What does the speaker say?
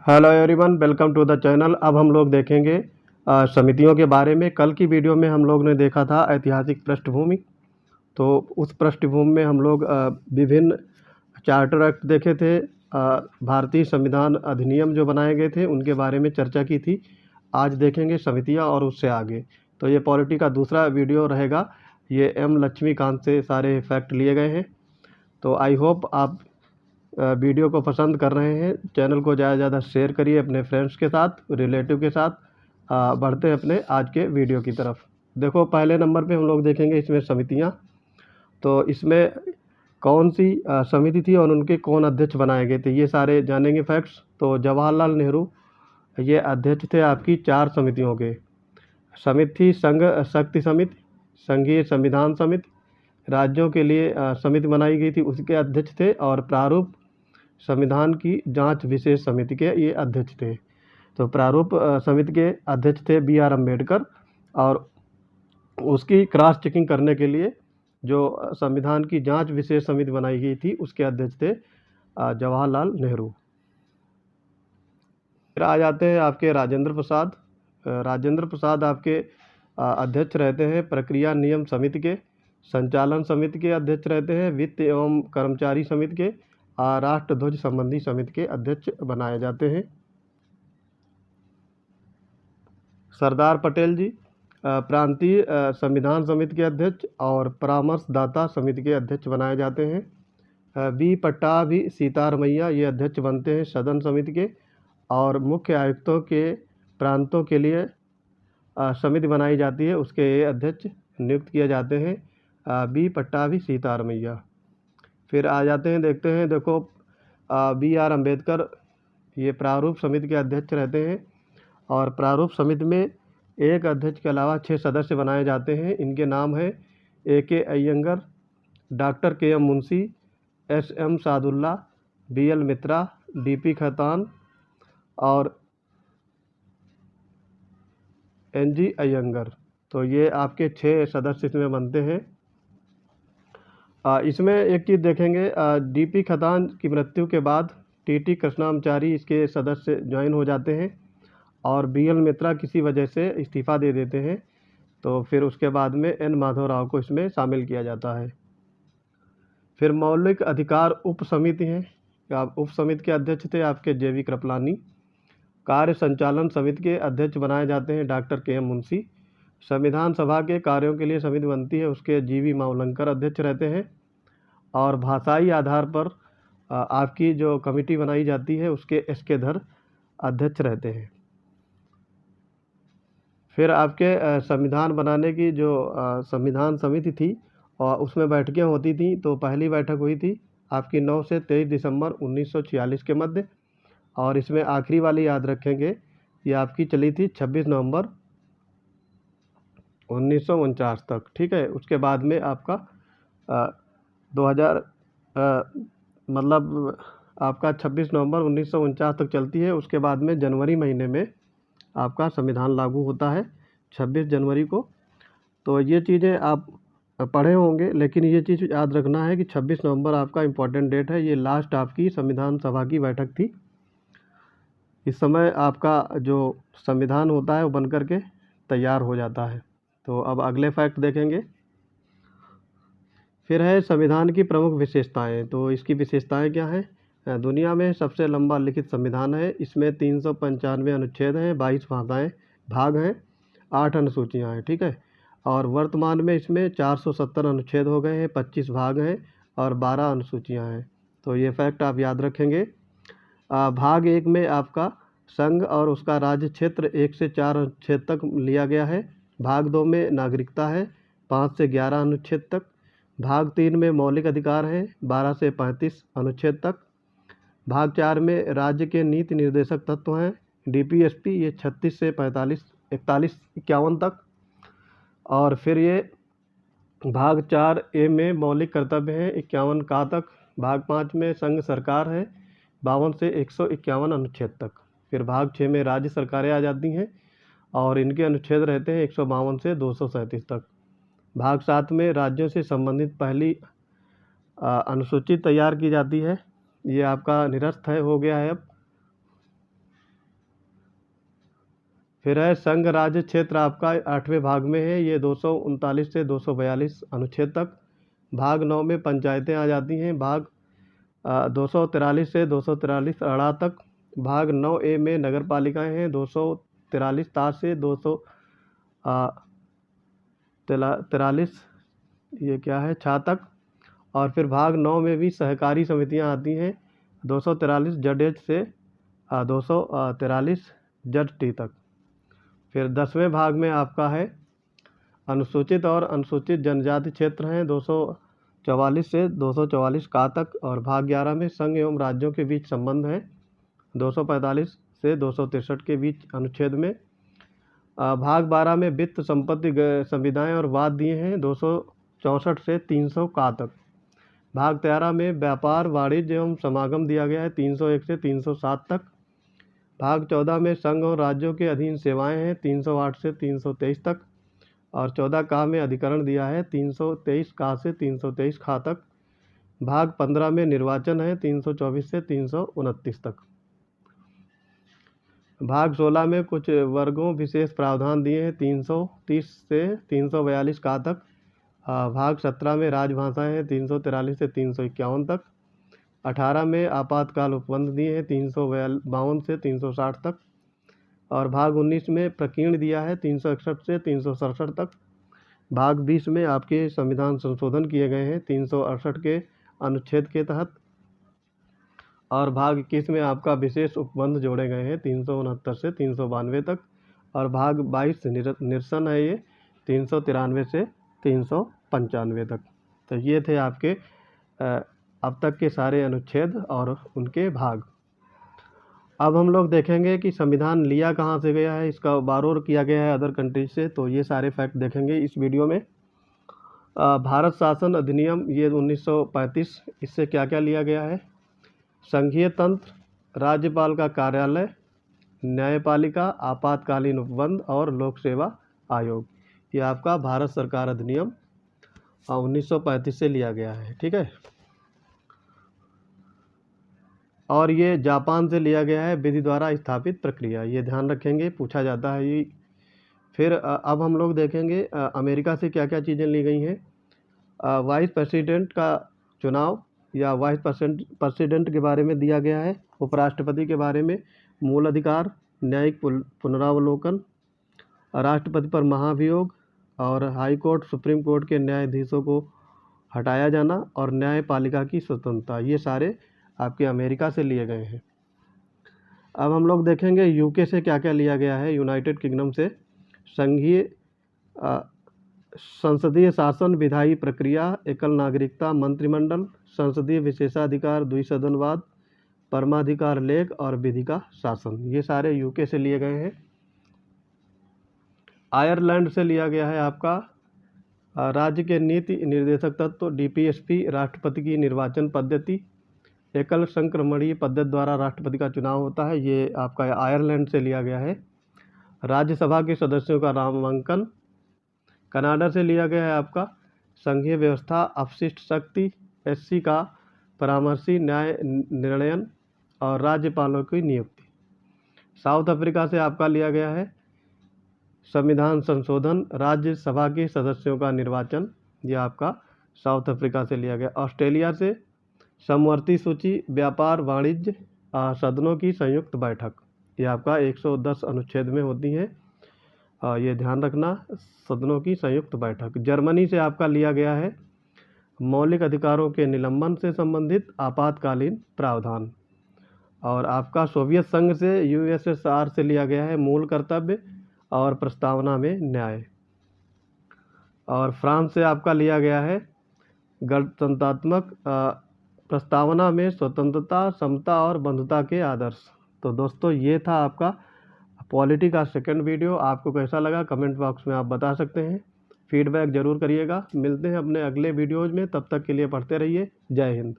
Hello everyone, welcome to the channel. अब हम लोग देखेंगे समितियों के बारे में। कल की वीडियो में हम लोग ने देखा था ऐतिहासिक पृष्ठभूमि। तो उस पृष्ठभूमि में हम लोग विभिन्न चार्टर एक्ट देखे थे, भारतीय संविधान अधिनियम जो बनाए गए थे उनके बारे में चर्चा की थी। आज देखेंगे समितियां और उससे आगे। तो ये पॉलिटी का दूसरा वीडियो रहेगा। ये एम लक्ष्मीकांत से सारे फैक्ट लिए गए हैं। तो आई होप आप वीडियो को पसंद कर रहे हैं। चैनल को ज़्यादा से ज़्यादा शेयर करिए अपने फ्रेंड्स के साथ, रिलेटिव के साथ। बढ़ते हैं अपने आज के वीडियो की तरफ। देखो, पहले नंबर पे हम लोग देखेंगे इसमें समितियां। तो इसमें कौन सी समिति थी और उनके कौन अध्यक्ष बनाए गए थे, ये सारे जानेंगे फैक्ट्स। तो जवाहरलाल नेहरू ये अध्यक्ष थे आपकी 4 समितियों के। समिति थी संघ शक्ति समिति, संघीय संविधान समिति, राज्यों के लिए समिति बनाई गई थी, उसके अध्यक्ष थे। और प्रारूप संविधान की जांच विशेष समिति के ये अध्यक्ष थे। तो प्रारूप समिति के अध्यक्ष थे B.R. अम्बेडकर। और उसकी क्रॉस चेकिंग करने के लिए जो संविधान की जांच विशेष समिति बनाई गई थी उसके अध्यक्ष थे जवाहरलाल नेहरू। फिर आ जाते हैं आपके राजेंद्र प्रसाद। राजेंद्र प्रसाद आपके अध्यक्ष रहते हैं प्रक्रिया नियम समिति के, संचालन समिति के अध्यक्ष रहते हैं, वित्त एवं कर्मचारी समिति के, राष्ट्र ध्वज संबंधी समिति के अध्यक्ष बनाए जाते हैं। सरदार पटेल जी प्रांतीय संविधान समिति के अध्यक्ष और परामर्शदाता समिति के अध्यक्ष बनाए जाते हैं। बी पट्टाभी सीतारमैया ये अध्यक्ष बनते हैं सदन समिति के। और मुख्य आयुक्तों के प्रांतों के लिए समिति बनाई जाती है, उसके ये अध्यक्ष नियुक्त किए जाते हैं बी पट्टाभी सीतारमैया। फिर आ जाते हैं, देखते हैं। देखो, B.R. अम्बेडकर ये प्रारूप समिति के अध्यक्ष रहते हैं। और प्रारूप समिति में एक अध्यक्ष के अलावा 6 सदस्य बनाए जाते हैं। इनके नाम हैं A.K. Iyengar, doctor K.M. Munshi, S.M. Sadulla, B.L. Mitra, D.P. Khaitan और N.G. अय्यंगर। तो ये आपके 6 सदस्य इसमें बनते हैं। इसमें एक चीज़ देखेंगे, D.P. खैतान की मृत्यु के बाद T.T. कृष्णामाचारी इसके सदस्य ज्वाइन हो जाते हैं। और B.L. मित्रा किसी वजह से इस्तीफ़ा दे देते हैं। तो फिर उसके बाद में N. माधवराव को इसमें शामिल किया जाता है। फिर मौलिक अधिकार उप समिति हैं। उप समिति के अध्यक्ष थे आपके J.V. कृपलानी। कार्य संचालन समिति के अध्यक्ष बनाए जाते हैं डॉक्टर K.M. मुंशी। संविधान सभा के कार्यों के लिए समिति बनती है, उसके G.V. मावलंकर अध्यक्ष रहते हैं। और भाषाई आधार पर आपकी जो कमेटी बनाई जाती है उसके S.K. धर अध्यक्ष रहते हैं। फिर आपके संविधान बनाने की जो संविधान समिति थी और उसमें बैठकें होती थी। तो पहली बैठक हुई थी आपकी 9 से 23 दिसंबर 1946 के मध्य। और इसमें आखिरी वाली याद रखेंगे, ये आपकी चली थी 26 नवंबर 1949 तक। ठीक है, उसके बाद में आपका 2000 मतलब आपका 26 नवंबर 1949 तक चलती है। उसके बाद में जनवरी महीने में आपका संविधान लागू होता है 26 जनवरी को। तो ये चीज़ें आप पढ़े होंगे, लेकिन ये चीज़ याद रखना है कि 26 नवंबर आपका इम्पोर्टेंट डेट है। ये लास्ट आपकी संविधान सभा की बैठक थी। इस समय आपका जो संविधान होता है वो बन कर के तैयार हो जाता है। तो अब अगले फैक्ट देखेंगे। फिर है संविधान की प्रमुख विशेषताएं। तो इसकी विशेषताएं क्या हैं? दुनिया में सबसे लंबा लिखित संविधान है। इसमें 395 अनुच्छेद हैं, 22 भाषाएं भाग हैं, 8 अनुसूचियाँ हैं। ठीक है, और वर्तमान में इसमें 470 अनुच्छेद हो गए हैं, 25 भाग हैं और 12 अनुसूचियाँ हैं। तो ये फैक्ट आप याद रखेंगे। भाग 1 में आपका संघ और उसका राज्य क्षेत्र 1 से 4 अनुच्छेद तक लिया गया है। भाग 2 में नागरिकता है 5 से 11 अनुच्छेद तक। भाग 3 में मौलिक अधिकार हैं 12 से 35 अनुच्छेद तक। भाग 4 में राज्य के नीति निर्देशक तत्व हैं DPSP, ये 36 से 45 41 51 तक। और फिर ये भाग 4A में मौलिक कर्तव्य हैं 51 का तक। भाग 5 में संघ सरकार है 52 से 151 अनुच्छेद तक। फिर भाग 6 में राज्य सरकारें आ जाती हैं और इनके अनुच्छेद रहते हैं 152 से 237 तक। भाग 7 में राज्यों से संबंधित पहली अनुसूची तैयार की जाती है। ये आपका निरस्त है, हो गया है अब। फिर है संघ राज्य क्षेत्र आपका 8वें भाग में है, ये 239 से 242 अनुच्छेद तक। भाग 9 में पंचायतें आ जाती हैं, भाग 243 से 243 अड़ा तक। भाग 9A में नगर पालिकाएँ हैं, 243 ता से 243 ये क्या है छा तक। और फिर भाग 9 में भी सहकारी समितियां आती हैं, 243 जड एच से 243 जड टी तक। फिर 10वें भाग में आपका है अनुसूचित और अनुसूचित जनजाति क्षेत्र हैं, 244 से 244 का तक। और भाग 11 में संघ एवं राज्यों के बीच संबंध है, 245 से 263 के बीच अनुच्छेद में। भाग 12 में वित्त संपत्ति संविदाएँ और वाद दिए हैं, 264 से 300 का तक। भाग 13 में व्यापार वाणिज्य एवं समागम दिया गया है, 301 से 307 तक। भाग 14 में संघ और राज्यों के अधीन सेवाएं हैं, 308 से 323 तक। और 14 का में अधिकरण दिया है, 323 का से 323 खा तक। भाग 15 में निर्वाचन है, 324 से 329 तक। भाग 16 में कुछ वर्गों विशेष प्रावधान दिए हैं, 330 से 342 का तक। भाग 17 में राजभाषाएँ हैं, 343 से 351 तक। 18 में आपातकाल उपबंध दिए हैं, 352 से 360 तक। और भाग 19 में प्रकीर्ण दिया है, 361 से 367 तक। भाग 20 में आपके संविधान संशोधन किए गए हैं, 368 के अनुच्छेद के तहत। और भाग 21 में आपका विशेष उपबंध जोड़े गए हैं, 369 से 392 तक। और भाग 22 निरसन है, ये 393 से 395 तक। तो ये थे आपके अब तक के सारे अनुच्छेद और उनके भाग। अब हम लोग देखेंगे कि संविधान लिया कहाँ से गया है, इसका बारोर किया गया है अदर कंट्री से, तो ये सारे फैक्ट देखेंगे इस वीडियो में। भारत शासन अधिनियम ये 1935, इससे क्या क्या लिया गया है। संघीय तंत्र, राज्यपाल का कार्यालय, न्यायपालिका, आपातकालीन उपबंध और लोक सेवा आयोग, ये आपका भारत सरकार अधिनियम 1935 से लिया गया है। ठीक है, और ये जापान से लिया गया है, विधि द्वारा स्थापित प्रक्रिया, ये ध्यान रखेंगे, पूछा जाता है ये। फिर अब हम लोग देखेंगे अमेरिका से क्या क्या चीज़ें ली गई हैं। वाइस प्रेसिडेंट का चुनाव या वाइस प्रेसिडेंट के बारे में दिया गया है। उपराष्ट्रपति के बारे में मूल अधिकार, न्यायिक पुनरावलोकन, राष्ट्रपति पर महाभियोग, और हाई कोर्ट सुप्रीम कोर्ट के न्यायाधीशों को हटाया जाना, और न्यायपालिका की स्वतंत्रता, ये सारे आपके अमेरिका से लिए गए हैं। अब हम लोग देखेंगे यूके से क्या क्या लिया गया है। यूनाइटेड किंगडम से संघीय संसदीय शासन, विधायी प्रक्रिया, एकल नागरिकता, मंत्रिमंडल, संसदीय विशेषाधिकार, द्विसदनवाद, परमाधिकार लेख और विधि का शासन, ये सारे यूके से लिए गए हैं। आयरलैंड से लिया गया है आपका राज्य के नीति निर्देशक तत्व, डीपीएसपी, राष्ट्रपति की निर्वाचन पद्धति, एकल संक्रमणीय पद्धति द्वारा राष्ट्रपति का चुनाव होता है, ये आपका आयरलैंड से लिया गया है। राज्यसभा के सदस्यों का नामांकन, कनाडा से लिया गया है आपका संघीय व्यवस्था, अपशिष्ट शक्ति, एससी का परामर्शी न्याय निर्णयन और राज्यपालों की नियुक्ति। साउथ अफ्रीका से आपका लिया गया है संविधान संशोधन, राज्यसभा के सदस्यों का निर्वाचन, यह आपका साउथ अफ्रीका से लिया गया। ऑस्ट्रेलिया से समवर्ती सूची, व्यापार वाणिज्य, सदनों की संयुक्त बैठक, ये आपका 110 अनुच्छेद में होती है, ये ध्यान रखना, सदनों की संयुक्त बैठक। जर्मनी से आपका लिया गया है मौलिक अधिकारों के निलंबन से संबंधित आपातकालीन प्रावधान। और आपका सोवियत संघ से यूएसएसआर से लिया गया है मूल कर्तव्य और प्रस्तावना में न्याय। और फ्रांस से आपका लिया गया है गणतंत्रात्मक प्रस्तावना में स्वतंत्रता, समता और बंधुता के आदर्श। तो दोस्तों ये था आपका पॉलिटी का सेकंड वीडियो। आपको कैसा लगा कमेंट बॉक्स में आप बता सकते हैं, फीडबैक ज़रूर करिएगा। मिलते हैं अपने अगले वीडियोज़ में, तब तक के लिए पढ़ते रहिए। जय हिंद।